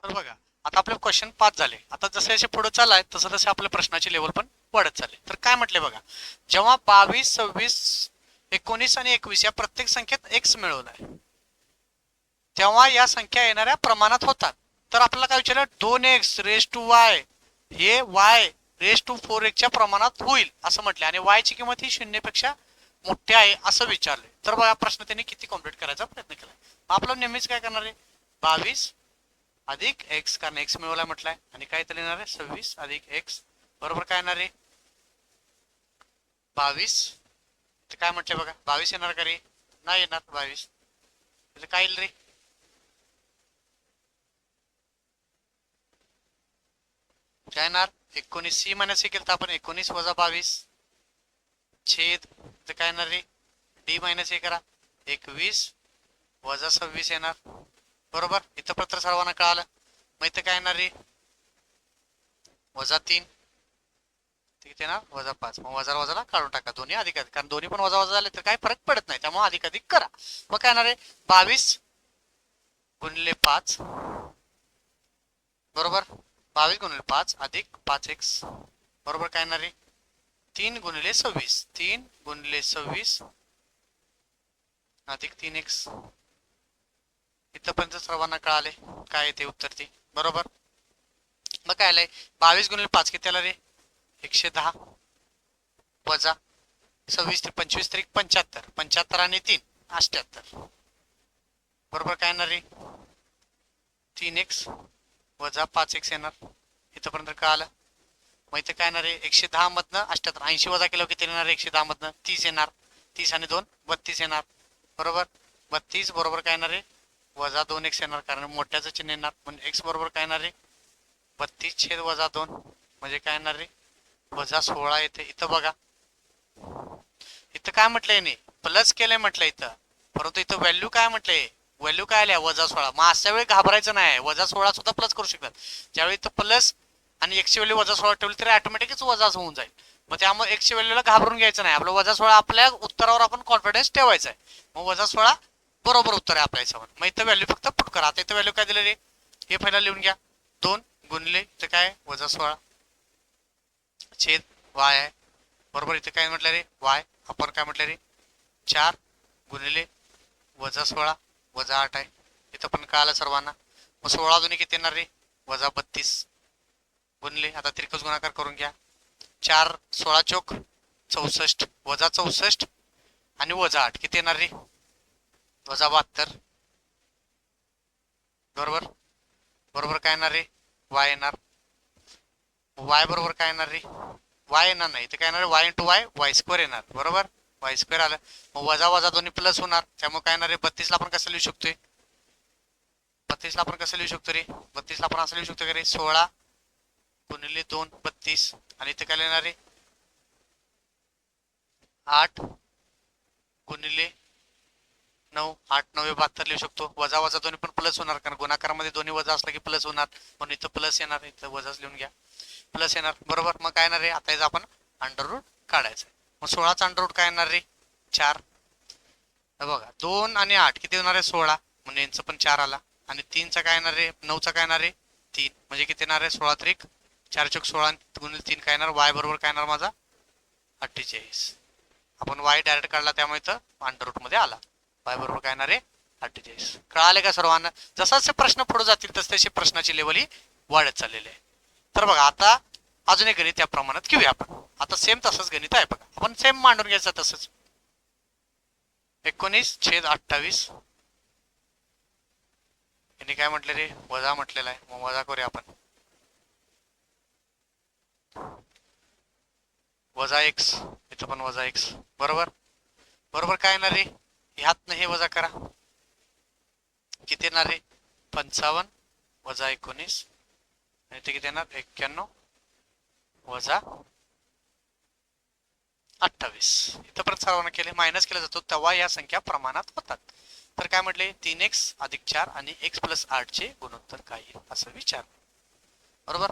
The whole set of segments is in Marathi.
तर बघा आता आपले क्वेश्चन 5 झाले. आता जसे जसे पुढे चाललाय तसं तसे आपल्या प्रश्नाची लेवल पण वाढत चालले. तर काय म्हटले बघा, जेव्हा 22, 26, 19 आणि 21 या प्रत्येक संख्येत x मिळवलाय तेव्हा या संख्या येणाऱ्या प्रमाणात होतात. तर आपल्याला काय विचारलं, 2x रेस टू y हे y रेस टू 4x च्या प्रमाणात होईल असं म्हटले आणि y ची किंमत ही 0 पेक्षा मोठी आहे असं विचारले. तर बघा प्रश्न त्यांनी किती कम्प्लीट करायचा प्रयत्न केला. आपलं नेहमीच काय करणार आहे, 22 अधिक एक्स, कारण एक्स मिळवला म्हटलाय आणि काय तर येणार आहे 26 अधिक एक्स बरोबर काय येणार आहे 22. काय म्हटले बघा, 22 येणार का रे, नाही येणार 22. काय येईल रे, काय येणार 19. सी मायनस हे केलं तर आपण 19 वजा 22 छेद काय येणार रे, डी मायनस हे करा 21 वजा 26 येणार बरोबर. इथं पत्र सर्वांना कळालं. मग इथं काय येणार रे, वजा 3 किती येणार वजा 5. मग वजा वजाला काढून टाका, दोन्ही अधिक अधिक, कारण दोन्ही पण वजा वजा झाले तर काही फरक पडत नाही, त्यामुळे अधिक अधिक करा. मग काय येणार आहे 22 गुणिले 5 बरोबर, 22 गुणिले 5 अधिक 5x बरोबर काय येणार आहे 3 गुणिले 26, 3 गुणिले 26 अधिक 3x. इथपर्यंत सर्वांना कळाले काय येते उत्तर ते बरोबर. मग काय आलंय 22 गुणिले 5 किती आला रे 110 वजा 26 ते 25 तरी 75, 75 आणि 3 78 बरोबर काय येणार रे 3x वजा 5x येणार. इथपर्यंत कळालं. मग इथं काय येणार आहे 110 मधनं 78, 80 वजा केलं किती येणार 110 मधनं 30 येणार, 30 आणि 2 32 येणार बरोबर. 32 बरोबर काय येणार आहे वजा 2x येणार, कारण मोठ्याचं चिन्ह येणार. म्हणजे x बरोबर काय येणार आहे 32 छेद वजा 2 म्हणजे काय येणार रे वजा 16 येते. इथं बघा इथं काय म्हटलंय नाही प्लस केलंय म्हटलं इथं, परंतु इथं व्हॅल्यू काय म्हटलंय, व्हॅल्यू काय आल्या वजा 16. मग अशा वेळी घाबरायचं नाही, वजा 16 सुद्धा प्लस करू शकतात. ज्यावेळी इथं प्लस आणि एक्सची व्हॅल्यू वजा 16 ठेवली तरी ऑटोमॅटिकच वजाच होऊन जाईल. मग त्यामुळे एक्सची व्हॅल्यूला घाबरून घ्यायचं नाही, आपलं वजा 16 आपल्या उत्तरावर आपण कॉन्फिडन्स ठेवायचा आहे. मग वजा 16 बरोबर उत्तर आहे आपल्या हिशोबाने. मग इथं व्हॅल्यू फक्त पुट करा. आता इथं व्हॅल्यू काय दिलं रे, हे पहिला लिहून घ्या 2 गुणिले इथं काय वजा 16 छेद वाय आहे बरोबर. इथे काय म्हटलं रे वाय, आपण काय म्हटलं रे 4 गुणिले वजा 16 वजा 8 आहे. इथं पण कळालं सर्वांना. मग 16 दोन्ही किती येणार रे वजा 32 गुणले, आता तिरकस गुणाकार करून घ्या 4 16 चौक 64 वजा 64 आणि वजा 8 किती येणार रे वजा 72 बरोबर. बरोबर काय येणार रे वाय येणार. वाय बरोबर काय येणार रे वाय येणार नाही, इथे काय येणार Y into Y Y square येणार बरोबर. वाय स्क्वेअर आलं. मग वजा वजा दोन्ही प्लस होणार, त्यामुळे काय येणार रे 32 ला आपण कसं लिहू शकतोय, 32 ला आपण कसं लिहू शकतो रे 32 ला आपण असं लिहू शकतो का रे 16 गुणिले 2 32 आणि इथे काय लिहिणार रे 8 गुणिले 9 8 9 72 लिहू शकतो. वजा वजा दोन्ही पण प्लस होणार, कारण गुणाकारामध्ये दोन्ही वजा असला की प्लस होणार, म्हणून इथं प्लस येणार, इथं वजाच लिहून घ्या प्लस येणार बरोबर. मग काय येणार रे आता याचा आपण अंडर रूट काढायचं. मग 16चा अंडर रूट काय येणार रे 4. बघा 2 आणि 8 किती होणार आहे 16, म्हणजे यांचं पण 4 आला. आणि 3चा काय येणार रे 9चा काय येणार रे 3 म्हणजे किती येणार आहे 16 त्रिक 4 चौक 16 गुणिले 3 काय येणार वाय बरोबर काय येणार माझा 48. आपण वाय डायरेक्ट काढला त्यामुळे इथं अंडर रूट मध्ये आला. वाय बरोबर काय येणार आहे 48. कळाले का सर्वांना. जसे प्रश्न पुढे जातील तस तशी प्रश्नाची लेवल ही वाढत चाललेली आहे. तर बघा आता अजून एक गणित त्या प्रमाणात घेऊया आपण. आता सेम तसंच गणित आहे बघा, आपण सेम मांडून घ्यायचं तसंच 19 छेद 28 यांनी काय म्हटलं रे वजा म्हटलेला आहे, मग वजा करूया आपण वजा एक्स, इथं पण वजा एक्स बरोबर. बरोबर काय येणार रे ह्यातनं हे वजा करा किती येणार रे 55 वजा 19 आणि ते किती येणार 91 वजा 28. इथं परत सर्वांना केले मायनस केला जातो तेव्हा या संख्या प्रमाणात होतात. तर काय म्हटले 3x अधिक 4 आणि x प्लस 8 चे गुणोत्तर काय येईल असं विचार बरोबर.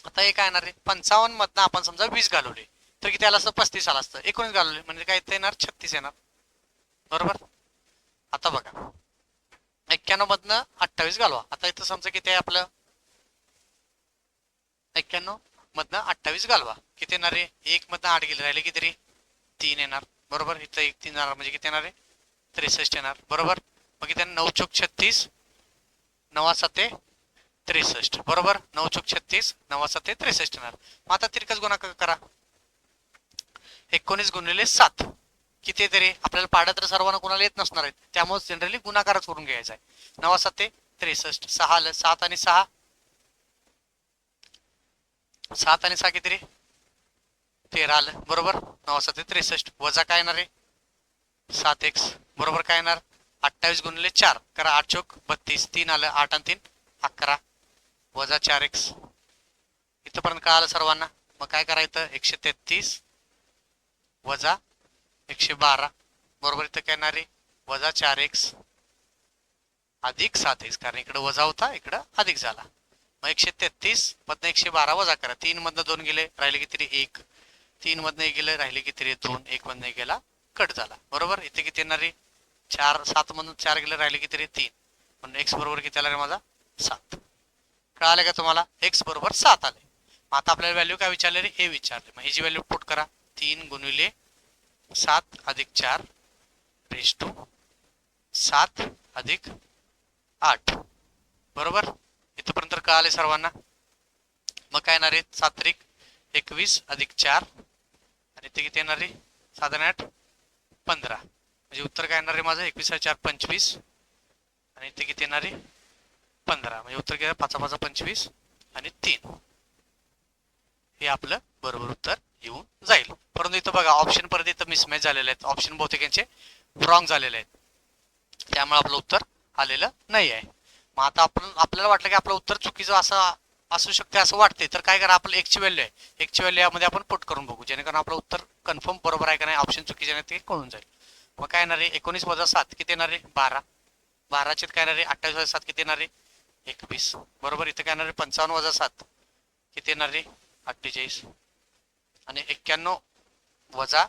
आता हे काय येणार रे 55 मधनं आपण समजा 20 घालवले तर किती आलं असतं 35 आलं असतं. 19 घालवले म्हणजे काय येणार 36 येणार बरोबर. आता बघा 91 मधनं 28 घालवा. आता इथं समजा किती आहे आपलं, 91 मधनं 28 घालवा, किती येणार रे, 1 मधनं 8 गेले, राहिले किती रे, 3 येणार. बरोबर, इथं 1 3 येणार म्हणजे किती येणार रे, 63 येणार. बरोबर, मग इथे 9 चोक 36, 9 7 63. बरोबर, 9 चोक 36, 9 7 63 येणार. मग आता तिरकस गुणाकार करा. 19 गुणिले 7 किती येते रे, आपल्याला पाड्या तर सर्वांना कुणाला येत नसणार आहेत, त्यामुळे जनरली गुणाकारच करून घ्यायचा आहे. 9 7 63, 6 आलं, 7 आणि 6, 7 आणि 6 किती रे, 13 आलं. बरोबर, 9 7 63 वजा काय येणार रे, 7x. बरोबर, काय येणार, 28 गुणिले 4 करा, 8 चोक 32, 3 आलं, 8 आणि 3 11 वजा 4x. इथपर्यंत काय आलं सर्वांना. मग काय करायचं, 133 वजा 112. बरोबर, इथं काय येणार रे, वजा 4x अधिक 7x, कारण इकडे वजा होता, इकडं अधिक झाला. मग 133 मधनं 112 वजा करा, 3 मधनं 2 गेले, राहिले किती रे 1, 3 मधनं 1 गेले, राहिले किती रे 2, 1 मधनं 1 गेला, कट झाला. बरोबर, इथे किती येणार रे, 4, 7 मधून 4 गेले, राहिले किती रे 3, म्हणून x बरोबर किती आला रे माझा, 7. कळालं का तुम्हाला, x बरोबर 7 आले. मग आता आपल्याला व्हॅल्यू काय विचारले रे, हे विचारले. मग ह्याची व्हॅल्यू पुट करा, 3 गुणिले 7 अधिक 4 रेज टू 7 अधिक 8. बरोबर, इथपर्यंत कळाले सर्वांना. मग काय येणार आहे, 7 त्रिक 21 अधिक 4 आणि ते किती येणार आहे, 7 आणि 8 15. म्हणजे उत्तर काय येणार आहे माझं, 21 4 25 आणि ते किती येणार आहे 15. म्हणजे उत्तर काय, 5 5 25 आणि 3. हे आपलं बरोबर उत्तर येऊन जाईल. परंतु इथं बघा ऑप्शन परत इथं मिसमॅच झालेले आहेत, ऑप्शन बहुतेक यांचे रॉंग झालेले आहेत, त्यामुळे आपलं उत्तर आलेलं नाही आहे. मग आता आपल्याला वाटलं की आपलं उत्तर चुकीचं असं असू शकते असं वाटते, तर काय करा, आपलं एक्सची व्हॅल्यू आहे, एक्सची व्हॅल्यू यामध्ये आपण पुट करून बघू, जेणेकरून आपलं उत्तर कन्फर्म बरोबर आहे का नाही, ऑप्शन चुकीचे नाही ते कळून जाईल. मग काय येणार आहे, 19 वजा 7 किती येणार आहे 12, 12 काय येणार आहे 28 वजा 7 किती येणार आहे 21. बरोबर, इथं काय येणार आहे 55 वजा 7 किती येणार आहे 48 आणि 91 वजा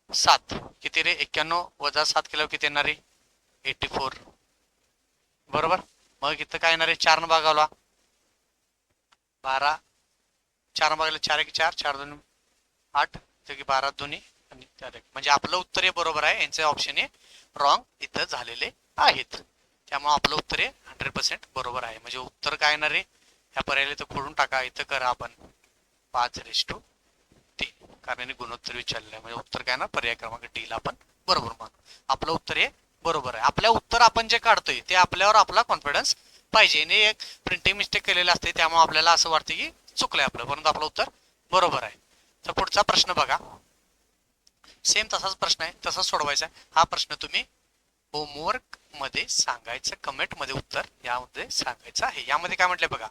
7 किती रे, 91 वजा 7 केल्यावर किती येणार आहे 84. बरोबर, मग इथं काय येणार आहे 4 न भागावला 12, 4 भागले 4 1 4, 4 2 8, 12 दोन्ही आणि 4 1. म्हणजे आपलं उत्तर हे बरोबर आहे, यांचे ऑप्शन हे रॉंग इथं झालेले आहेत, त्यामुळे आपलं उत्तर हे 100% बरोबर आहे. म्हणजे उत्तर काय येणार आहे, ह्या पर्यायाला इथं खोडून टाका, इथं करा आपण 5:3, कारण गुणोत्तर विचारलेलं आहे. म्हणजे उत्तर काय ना, पर्याय क्रमांक डी ला आपण बरोबर मानू, आपलं उत्तर हे बरोबर आहे. आपल्या उत्तर आपण जे काढतोय ते आपल्यावर आपला कॉन्फिडन्स पाहिजे, आणि एक प्रिंटिंग मिस्टेक केलेलं असते, त्यामुळे आपल्याला असं वाटतं की चुकलंय आपलं, परंतु आपलं उत्तर बरोबर आहे. तर पुढचा प्रश्न बघा, सेम तसाच प्रश्न आहे, तसाच सोडवायचा आहे. हा प्रश्न तुम्ही होमवर्क मध्ये सांगायचं, कमेंट मध्ये उत्तर यामध्ये सांगायचं आहे. यामध्ये काय म्हटलंय बघा,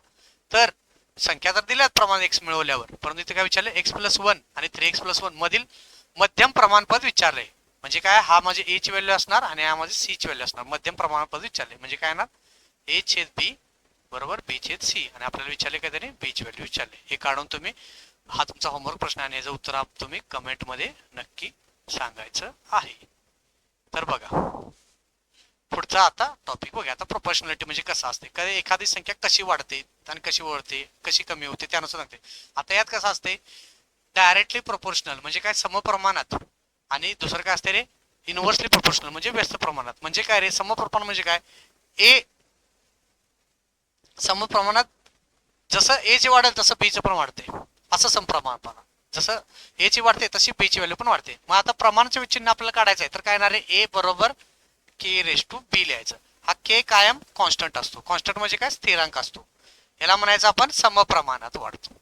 तर संख्या तर दिल्यात प्रमाण x मिळवल्यावर, परंतु इथे काय विचारले, x+1 आणि 3x+1 मधील मध्यम प्रमाणपद विचारले. म्हणजे काय, हा माझे a ची व्हॅल्यू असणार आणि हा माझे c ची व्हॅल्यू असणार. मध्यम प्रमाणपद विचारले म्हणजे काय येणार, a छेद b बरोबर b छेद c, आणि आपल्याला विचारले काय त्याने, b ची व्हॅल्यू विचारले. हे काढून तुम्ही, हा तुमचा होमवर्क प्रश्न आहे, याचं उत्तर तुम्ही कमेंट मध्ये नक्की सांगायचं आहे. तर बघा पुढचा आता टॉपिक बघा, आता प्रोपोर्शनॅलिटी म्हणजे कसं असते, कधी एखादी संख्या कशी वाढते आणि कशी वळते, कशी कमी होते त्यानुसार सांगते. आता यात कसं असते, डायरेक्टली प्रोपोर्शनल म्हणजे काय, समप्रमाणात, आणि दुसरं काय असते रे, इनव्हर्सली प्रोपोर्शनल म्हणजे व्यस्त प्रमाणात. म्हणजे काय रे, समप्रमाण म्हणजे काय, ए समप्रमाणात जसं ए चे वाढेल तसं बी चं पण वाढते, असं समप्रमाण. जसं ए ची वाढते तशी बी ची व्हॅल्यू पण वाढते. मग आता प्रमाणाच्या चिन्ह आपल्याला काढायचं आहे, तर काय येणार आहे, ए बरोबर के रेस टू बी लिहायचं. हा के कायम कॉन्स्टंट असतो, कॉन्स्टंट म्हणजे काय, स्थिरांक असतो, याला म्हणायचं आपण समप्रमाणात वाढतो,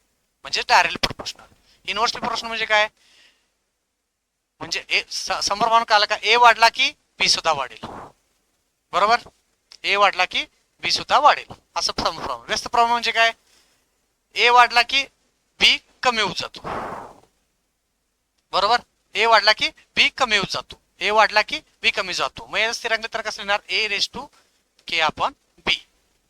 म्हणजे डायरेक्टली प्रोपोर्शनल. इनव्हर्सली प्रोपोर्शनल म्हणजे काय, म्हणजे ए समप्रमाण काला का, ए वाढला की बी सुद्धा वाढेल. बरोबर, ए वाढला की बी सुद्धा वाढेल, असं समप्रमाण. व्यस्त प्रमाण म्हणजे काय, ए वाढला की बी कमी होत जातो. बरोबर, ए वाढला की बी कमी होत जातो, ए वाढला की बी कमी जातो. मग या स्थिरांक तर कसं लिहिणार, ए रेस टू के अपॉन बी.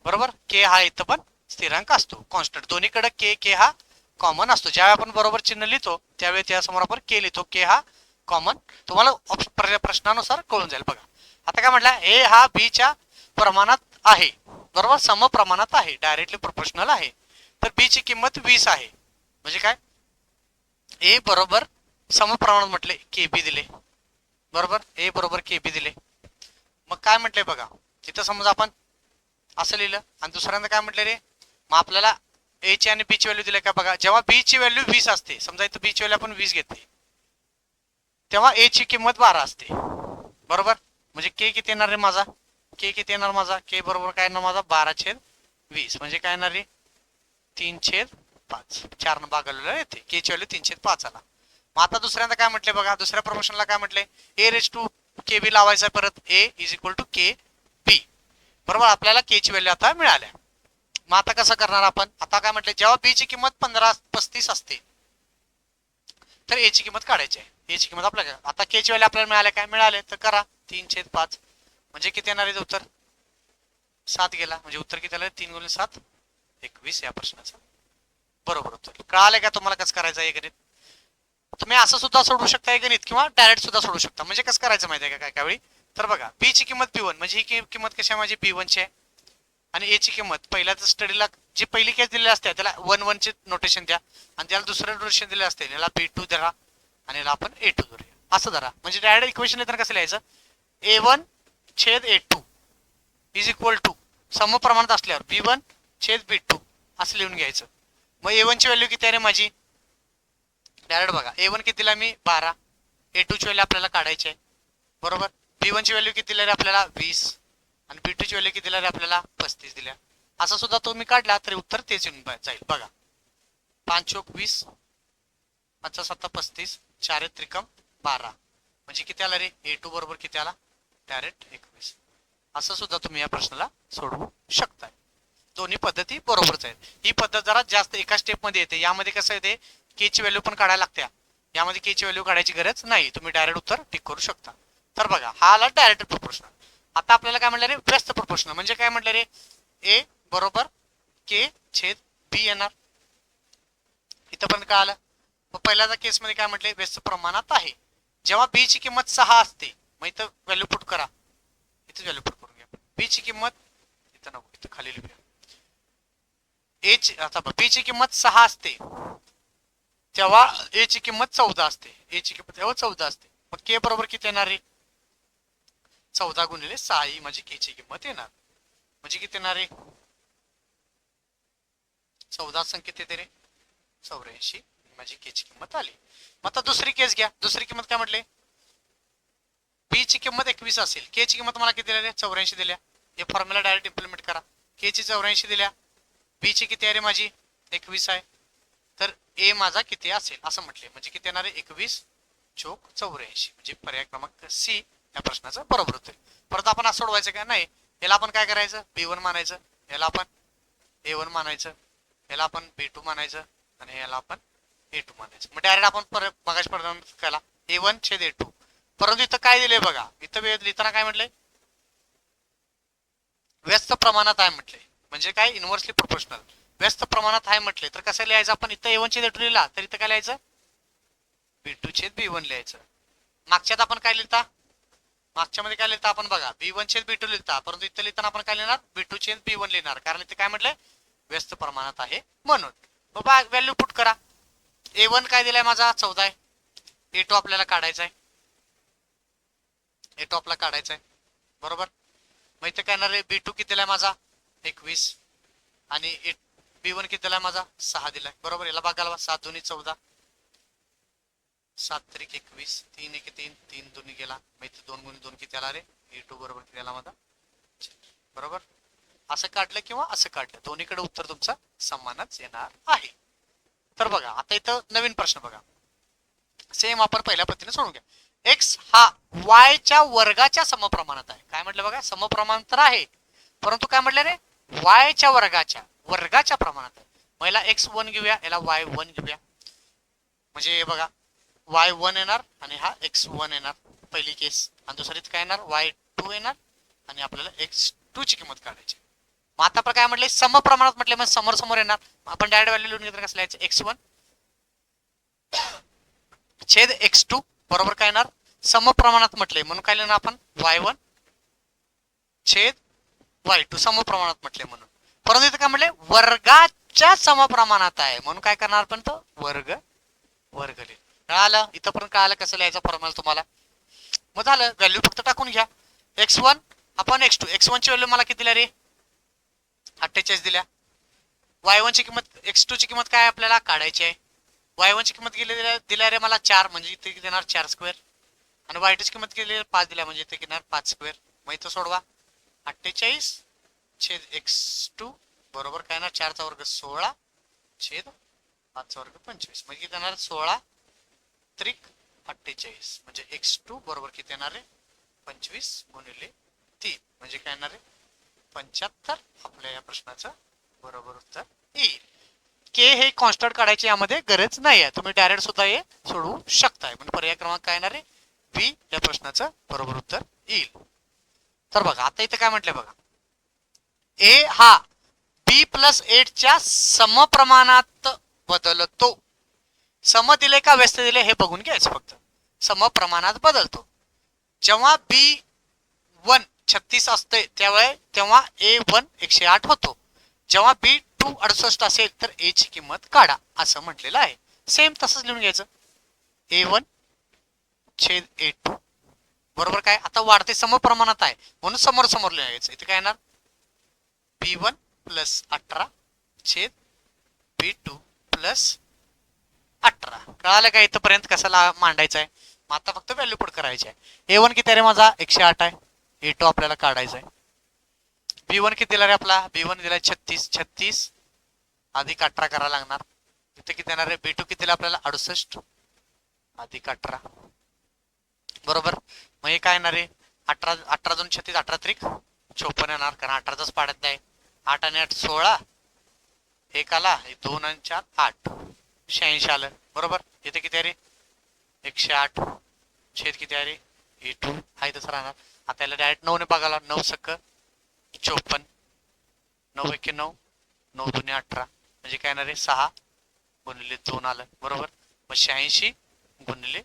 बरोबर, के हा इथं पण स्थिरांक असतो, कॉन्स्टंट. दोन्हीकडे के के हा कॉमन असतो. ज्यावेळी आपण बरोबर चिन्ह लिहितो त्यावेळी त्यासमोर आपण के लिहितो, के हा कॉमन. तुम्हाला प्रश्नानुसार कळून जाईल. बघा आता काय म्हटलं, ए हा बी च्या प्रमाणात आहे, बरोबर, समप्रमाणात आहे, डायरेक्टली प्रोपोर्शनल आहे. तर बी ची किंमत 20 आहे. म्हणजे काय, ए बरोबर समप्रमाणात म्हटले केबी दिले, बरोबर, ए बरोबर केबी दिले. मग काय म्हटले बघा, तिथं समजा आपण असं लिहिलं आणि दुसऱ्यांदा काय म्हटलं रे, मग आपल्याला ए ची आणि बी ची व्हॅल्यू दिली का बघा. जेव्हा बी ची व्हॅल्यू 20 असते, समजा इथं बी ची व्हॅल्यू आपण 20 घेतली, तेव्हा ए ची किंमत 12 असते, बरोबर. म्हणजे के किती येणार रे माझा, के किती येणार माझा, के बरोबर काय येणार माझा 12/20, म्हणजे काय येणार रे 3/5, 4 न भागलेलं येते, के ची व्हॅल्यू 3/5 आला. मग आता दुसऱ्यांदा काय म्हटले बघा, दुसऱ्या प्रोपोर्शनला काय म्हटले, ए रेज टू के बी लावायचा, परत ए इज इक्वल टू के बी, बरोबर. आपल्याला के ची व्हॅल्यू आता मिळाल्या. मग आता कसं करणार आपण, आता काय म्हटले, जेव्हा बी ची किंमत 35 असते, तर ए ची किंमत काढायची आहे. ए ची किंमत आपल्याला, आता के ची व्हॅल्यू आपल्याला मिळाले, काय मिळाले तर करा 3/5, म्हणजे किती येणार आहे उत्तर 7 गेला. म्हणजे उत्तर किती आलं, 3 × 7 21 या प्रश्नाचं बरोबर उत्तर. कळाले का तुम्हाला कसं करायचं आहे गणित. तुम्ही असं सुद्धा सोडू शकता हे गणित, किंवा डायरेक्ट सुद्धा सोडू शकता. म्हणजे कसं करायचं माहिती आहे का, काय वेळी तर बघा, बी ची किंमत B1, म्हणजे ही किंमत कशी आहे माझी B1 ची आहे, आणि ए ची किंमत पहिल्याच स्टडीला जी पहिली केस दिलेली असते त्याला 1-1 चे नोटेशन द्या, आणि त्याला दुसरं नोटेशन दिले असते, याला B2 धरा आणि याला आपण A2 धरूया, असं धरा. म्हणजे डायरेक्ट इक्वेशन येताना कसं लिहायचं, A1/A2 इज इक्वल टू समप्रमाणात असल्यावर B1/B2 असं लिहून घ्यायचं. मग A1 ची व्हॅल्यू किती आहे रे माझी, डायरेक्ट बघा, A1 कितीला मी 12, A2 ची व्हॅल्यू आपल्याला काढायची आहे, बरोबर. B1 ची व्हॅल्यू किती दिली रे आपल्याला 20, आणि B2 ची व्हॅल्यू किती दिली रे आपल्याला 35 दिल्या. असं सुद्धा तुम्ही काढला तरी उत्तर तेच येऊन जाईल बघा. 5×20, 5×7 35, 4×3 12, म्हणजे किती आला रे, A2 बरोबर किती आला, डायरेक्ट 21. असं सुद्धा तुम्ही या प्रश्नाला सोडवू शकताय. दोन्ही पद्धती बरोबरच आहेत. ही पद्धत जरा जास्त एका स्टेप मध्ये येते, यामध्ये कसं येते, के ची व्हॅल्यू पण काढायला लागते, यामध्ये के ची व्हॅल्यू काढायची गरज नाही, तुम्ही डायरेक्ट उत्तर टिक करू शकता. तर बघा, हा आला डायरेक्ट प्रोपोर्शनल. आता आपल्याला काय म्हटलं रे, व्यस्त प्रोपोर्शनल. म्हणजे काय म्हटलं रे, ए बरोबर के छेद बी येणार, इथं पण काय आलं. मग पहिल्याचा केस मध्ये काय म्हटले, व्यस्त प्रमाणात आहे. जेव्हा बी ची किंमत 6 असते, मग इथं व्हॅल्यू पुट करा, इथं व्हॅल्यू पुट करून घ्या. बी ची किंमत इथं नको, इथं खाली लिहूया. आता बी ची किंमत 6 असते, तेव्हा ए ची किंमत 14 असते, ए ची किंमत तेव्हा 14 असते. मग के बरोबर किती येणार आहे, 14×6 ही माझी के ची किंमत येणार. म्हणजे किती येणार आहे, 14 संख्येत येते रे 84, माझी के ची किंमत आली. मग आता दुसरी केस घ्या. दुसरी किंमत काय म्हटले, बी ची किंमत 21 असेल, के ची किंमत मला किती दिल्या, 84 दिल्या. हे फॉर्म्युला डायरेक्ट इम्प्लिमेंट करा. के ची 84 दिल्या, बी ची किती आहे रे माझी 21 आहे, तर ए माझा किती असेल असं म्हटले. म्हणजे किती येणार आहे, 21/84, म्हणजे पर्याय क्रमांक सी या प्रश्नाचं बरोबर होतं. परत आपण असं सोडवायचं का नाही, याला आपण काय करायचं, B1 मानायचं, याला आपण A1 मानायचं, याला आपण B2 मानायचं, आणि याला आपण A2 मानायचं. मग डायरेक्ट आपण परत मगाशी प्रमाणे केला A1/A2. परंतु इथं काय दिले बघा, इथं लिहिताना काय म्हटलंय, व्यस्त प्रमाणात आहे म्हटले. म्हणजे काय, इन्व्हर्सली प्रोपोर्शनल. व्यस्त प्रमाणात आहे म्हटले तर कसं लिहायचं आपण, इथं A1/A2 लिहिला तर इथं काय लिहायचं, B2/B1 लिहायचं. मागच्यात आपण काय लिहिता, मागच्या मध्ये काय लिहिता आपण बघा, B1/B2 लिहिता, परंतु इथं लिहिताना आपण काय लिहिणार, B2/B1 लिहिणार, कारण इथे काय म्हटलंय, व्यस्त प्रमाणात आहे म्हणून. मग व्हॅल्यू पुट करा. A1 काय दिलाय माझा 14 आहे, A2 आपल्याला काढायचा आहे, A2 आपला काढायचा आहे, बरोबर. मग इथे काय येणार आहे, B2 किती दिलाय माझा 21, आणि B1 किती दिलाय माझा 6 दिलाय, बरोबर. याला बघायला 7×2=14, 7×3=21, 3×1=3, 3×2 गेला, मग इथे 2×2 किती आला रे, A2 बरोबर किती आला माझा, बरोबर. असं काढलं किंवा असं काढलं, दोन्हीकडे उत्तर तुमचं समानच येणार आहे. तर बघा, आता इथं नवीन प्रश्न बघा, सेम आपण पहिल्या पद्धतीने सोडून घ्या. एक्स हा वाय च्या वर्गाच्या समप्रमाणात आहे. काय म्हटलं बघा, समप्रमाणात तर आहे, परंतु काय म्हटलं रे, वाय च्या वर्गाच्या प्रमाणात आहे. पहिला x1 घेऊया, याला y1 घेऊया, म्हणजे हे बघा y1 येणार आणि हा x1 येणार पहिली केस, आणि दुसरीत काय येणार y2 येणार, आणि आपल्याला x2 ची किंमत काढायची. मग आता आपण काय म्हटले, समप्रमाणात म्हटले, मग समोर समोर येणार. आपण डायरेक्ट व्हॅल्यू लिहून घेतलं, कसं लिहायचं, x1 छेद x2 बरोबर काय येणार, समप्रमाणात म्हटले म्हणून काय लिहिणार आपण y1 छेद y2 समप्रमाणात म्हटले म्हणून. परंतु इथे काय म्हटले वर्गाच्या समप्रमाणात आहे म्हणून काय करणार पण तो वर्ग वर्ग लिहिल. कळालं इथं पण कळालं कसं लिहायचं फॉर्म्युला तुम्हाला. मग झालं व्हॅल्यू फक्त टाकून घ्या. x1 आपण x2 x1 ची व्हॅल्यू मला किती दिल्या रे 48 दिल्या. y1 ची किंमत x2 ची किंमत काय आपल्याला काढायची आहे. y1 ची किंमत दिल्या रे मला 4 म्हणजे इथे किती देणार 4 स्क्वेअर आणि y2 ची किंमत केली 5 दिल्या म्हणजे इथे घेणार 5 स्क्वेअर. मग इथं सोडवा 48 छेद x2 बरोबर काय ना 4 चा वर्ग 16 छेद 5 चा वर्ग 25 म्हणजे किती देणार 16 त्रिक 48 म्हणजे x2 बरोबर किती येणार आहे 25 गुणिले 3 म्हणजे काय येणार आहे 75. आपल्या या प्रश्नाचं बरोबर उत्तर येईल. के हे कॉन्स्टंट काढायची यामध्ये गरज नाही आहे तुम्ही डायरेक्ट सुद्धा हे सोडवू शकताय. म्हणजे पर्याय क्रमांक काय येणार आहे बी या प्रश्नाचं बरोबर उत्तर येईल. तर बघा आता इथे काय म्हटलंय बघा ए हा बी प्लस 8 च्या समप्रमाणात बदलतो. सम दिले का व्यस्त दिले हे बघून घ्यायचं फक्त. समप्रमाणात बदलतो. जेव्हा B1 36 असते तेव्हा A1 108 होतो. जेव्हा B2 68 असेल तर A ची किंमत काढा असं म्हटलेलं आहे. सेम तसंच लिहून घ्यायचं A1 छेद A2 बरोबर काय आता वाढते समप्रमाणात आहे म्हणून समोर समोर लिहायचं. इथे काय येणार B1 प्लस 18 छेद B2 प्लस 18. कळालं का इथपर्यंत कसा मांडायचं आहे. मग आता फक्त व्हॅल्यू पुट करायची आहे. A1 किती रे माझा 108 आहे. A2 आपल्याला काढायचा आहे. B1 किती दिला रे आपला B1 दिला 36 अधिक 18 करायला लागणार. इथे किती येणार आहे B2 किती दिला आपल्याला 68 अधिक 18 बरोबर. मग हे काय येणार आहे 18 2 36 18 त्रिक 54 येणार कारण 18च पाडत नाही. 8 आणि 8 16 एक आला 2 आणि 4 8 86 आलं बरोबर. इथे किती आहे रे 108 छेद किती आहे रे A2 हा इथंच राहणार. आता याला डायरेक्ट 9 ने बघायला 9 सक्क 54 9 1 9 9 2 18 म्हणजे काय येणार आहे 6 गुणिले 2 आलं बरोबर. मग 86 गुणिले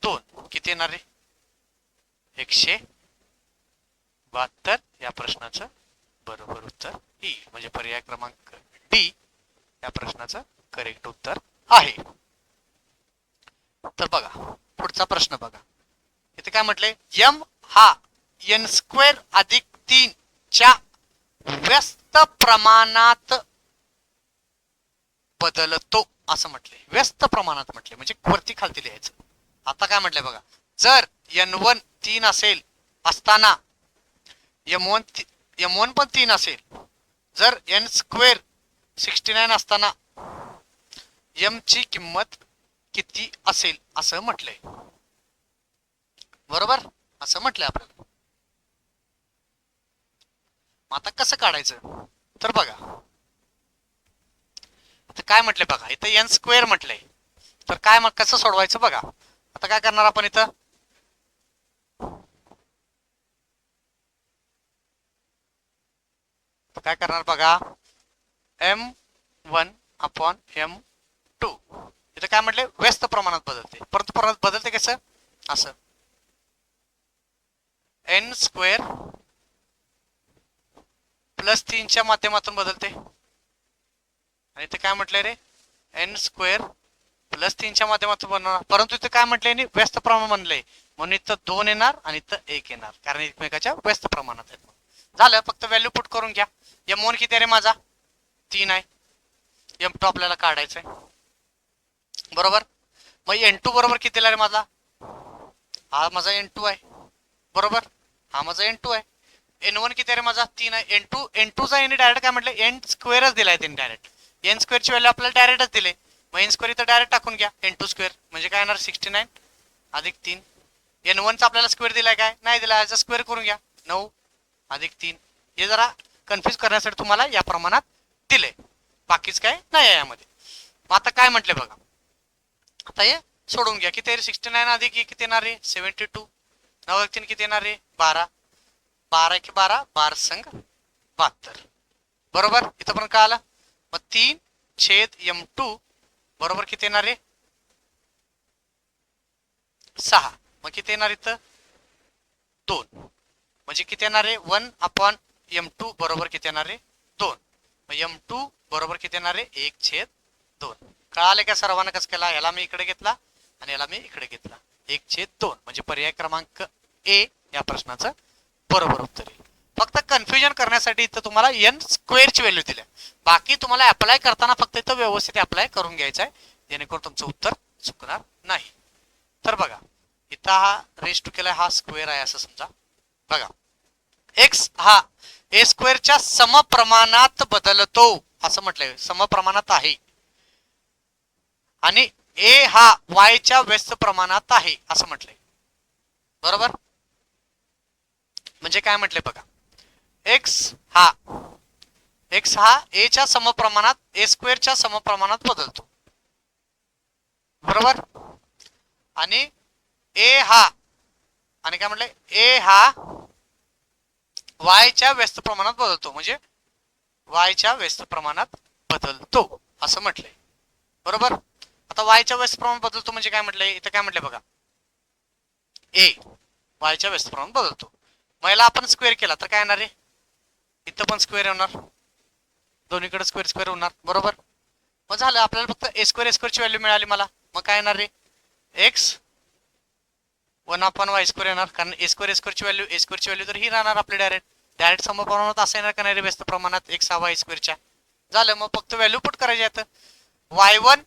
2 किती येणार आहे 172. या प्रश्नाचं बरोबर उत्तर येईल. म्हणजे पर्याय क्रमांक डी या प्रश्नाचं करेक्ट उत्तर आहे. तर बघा पुढचा प्रश्न बघा इथे काय म्हटले m हा n स्क्वेअर अधिक 3 च्या व्यस्त प्रमाणात बदलतो असं म्हटले. व्यस्त प्रमाणात म्हटले म्हणजे वरती खालती लिहायचं. आता काय म्हटलंय बघा जर n1 3 असेल असताना m1 पण 3 असेल जर n स्क्वेअर 69 असताना m ची किंमत किती असेल असं म्हटलंय बरोबर. असं म्हटलंय आपल्याला. आता कसं काढायचं तर बघा आता काय म्हटलंय बघा इथं n स्क्वेअर म्हटलंय तर काय मग कसं सोडवायचं बघा. आता काय करणार आपण इथं काय करणार बघा m1 अपॉन m2 इथं काय म्हटले व्यस्त प्रमाणात बदलते परंतु प्रमाणात बदलते कसं असं n स्क्वेअर प्लस 3 च्या माध्यमातून बदलते आणि इथे काय म्हटलंय रे n स्क्वेअर प्लस 3 च्या माध्यमातून बनवणार. परंतु इथे काय म्हटलंय व्यस्त प्रमाण बनलंय म्हणून इथं 2 येणार आणि इथं 1 येणार कारण एकमेकाच्या व्यस्त प्रमाणात आहेत. झालं फक्त व्हॅल्यू पुट करून घ्या. m1 किती आहे रे माझा 3 आहे. m2 आपल्याला काढायचंय बरोबर. मग n2 बरोबर किती रे माझा हा माझा n2 आहे बरोबर. हा माझा n2 आहे. n1 किती आहे रे माझा 3 आहे. n2 चा यांनी डायरेक्ट काय म्हटलं n स्क्वेअरच दिलाय त्यांनी डायरेक्ट n स्क्वेअर ची व्हॅल्यू आपल्याला डायरेक्टच दिले. मग n स्क्वेअर इथं डायरेक्ट टाकून घ्या n2 स्क्वेअर म्हणजे काय येणार 69 अधिक 3 n1 चा आपल्याला स्क्वेअर दिलाय काय नाही दिला याचा स्क्वेअर करून घ्या 9 अधिक 3 हे जरा कन्फ्युज करण्यासाठी तुम्हाला या प्रमाणात दिले बाकीच काय नाही आहे यामध्ये. मग आता काय म्हटले बघा आता हे सोडून घ्या किती 69 अधिक किती येणार रे 72 9 1 3 किती येणार रे 12 12 1 12 12 संग 72 बरोबर. इथं पण काय आलं मग 3 छेद m2 बरोबर किती येणार रे 6 मग किती येणार इथं 2 म्हणजे किती येणार आहे 1 अपॉन m2 बरोबर किती येणार आहे 2. मग m2 बरोबर किती येणार आहे 1/2. कळाले का सर्वांना कसं केला? याला मी इकडे घेतला आणि याला मी इकडे घेतला 1/2 म्हणजे पर्याय क्रमांक ए या प्रश्नाचं बरोबर उत्तर येईल. फक्त कन्फ्युजन करण्यासाठी इथं तुम्हाला n स्क्वेअरची व्हॅल्यू दिल्या. बाकी तुम्हाला अप्लाय करताना फक्त इथं व्यवस्थित अप्लाय करून घ्यायचं आहे जेणेकरून तुमचं उत्तर चुकणार नाही. तर बघा इथं हा रेस टू केलाय हा स्क्वेअर आहे असं समजा. बघा एक्स हा ए स्क्वेअरच्या समप्रमाणात बदलतो असं म्हटलंय, समप्रमाणात आहे. आणि ए हा वायच्या व्यस्त प्रमाणात आहे असं म्हटलंय. बरोबर? म्हणजे काय म्हटलंय बघा, एक्स हा ए च्या समप्रमाणात ए स्क्वेअरच्या समप्रमाणात बदलतो. बरोबर? आणि ए हा आणि काय म्हटलंय ए हा वायच्या व्यस्त प्रमाणात बदलतो म्हणजे वायच्या व्यस्त प्रमाणात बदलतो असं म्हटलंय. बरोबर? आता वायच्या व्यस्त प्रमाणात बदलतो म्हणजे काय म्हटलंय इथं, काय म्हटलंय बघा, ए वायच्या व्यस्त प्रमाणात बदलतो. मग याला आपण स्क्वेअर केला तर काय येणार आहे, इथं पण स्क्वेअर येणार, दोन्हीकडे स्क्वेअर स्क्वेअर होणार. बरोबर? मग झालं आपल्याला फक्त ए स्क्वेअरची व्हॅल्यू मिळाली मला. मग काय येणार आहे एक्स 1/y स्क्वेअर येणार, कारण ए स्क्वेअरची व्हॅल्यू तर ही राहणार आपली डायरेक्ट समप्रमाणात असं येणार का नाही रे व्यस्त प्रमाणात एक्स हा वाय स्क्वेअरच्या. झालं, मग फक्त व्हॅल्यू पुट करायची आहे. y1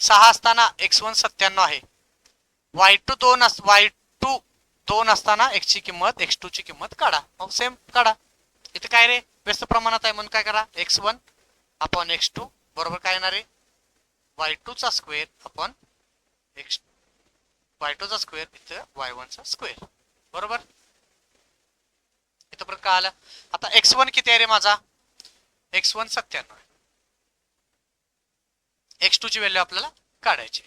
6 असताना x1 97 आहे. y2 2 असताना x ची किंमत x2 ची किंमत काढा. मग सेम काढा. इथे काय रे व्यस्त प्रमाणात आहे म्हणून काय करा x1 अपॉन x2 बरोबर काय येणार आहे y2 चा स्क्वेअर अपॉन y2 चा स्क्वेअर इथं y1 चा स्क्वेअर. बरोबर? इथं परत काय आलं. आता x1 किती आहे रे माझा, x1 97 आहे. x2 ची व्हॅल्यू आपल्याला काढायची.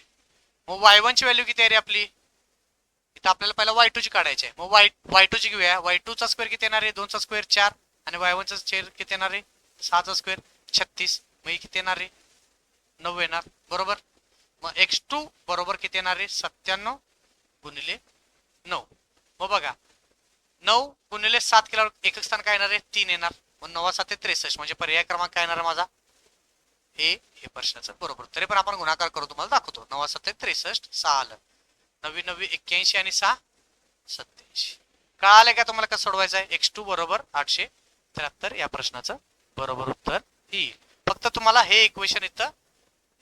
मग y1 ची व्हॅल्यू किती आहे रे आपली, इथं आपल्याला पहिला y2 ची काढायची आहे. मग y2 ची घेऊया. y2 चा स्क्वेअर किती येणार आहे 2 चा स्क्वेअर 4 आणि y1 चा स्क्वेअर किती येणार आहे 6 चा स्क्वेअर 36. मग किती येणार आहे 9 येणार. बरोबर? मग x2 बरोबर किती येणार आहे 97 गुणिले 9. मग बघा 9 गुणिले 7 केल्यावर एकक स्थान काय येणार आहे 3 येणार. मग 9 7 63 म्हणजे पर्याय क्रमांक काय येणार माझा हे प्रश्नाचं बरोबर. तरी पण आपण गुणाकार करू तुम्हाला दाखवतो. 9 7 63 6 आलं, 9 9 81 आणि 6 87. कळालं का तुम्हाला कसं सोडवायचं आहे. x2 बरोबर 873 या प्रश्नाचं बरोबर उत्तर येईल. फक्त तुम्हाला हे इक्वेशन इथं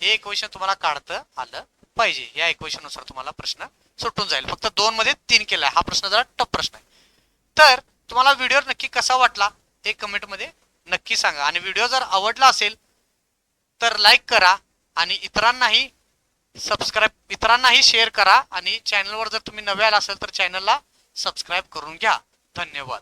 हे इक्वेशन तुम्हाला काढता आलं पाहिजे. या इक्वेशन नुसार तुम्हाला प्रश्न सुटून जाईल. फक्त 2 मध्ये 3 केलाय. हा प्रश्न जरा टफ प्रश्न आहे. तर तुम्हाला व्हिडिओ नक्की कसा वाटला हे कमेंट मध्ये नक्की सांगा. आणि व्हिडिओ जर आवडला असेल तर लाईक करा आणि इतरांनाही शेअर करा. आणि चॅनलवर जर तुम्ही नवे आला असेल तर चॅनलला सबस्क्राईब करून घ्या. धन्यवाद.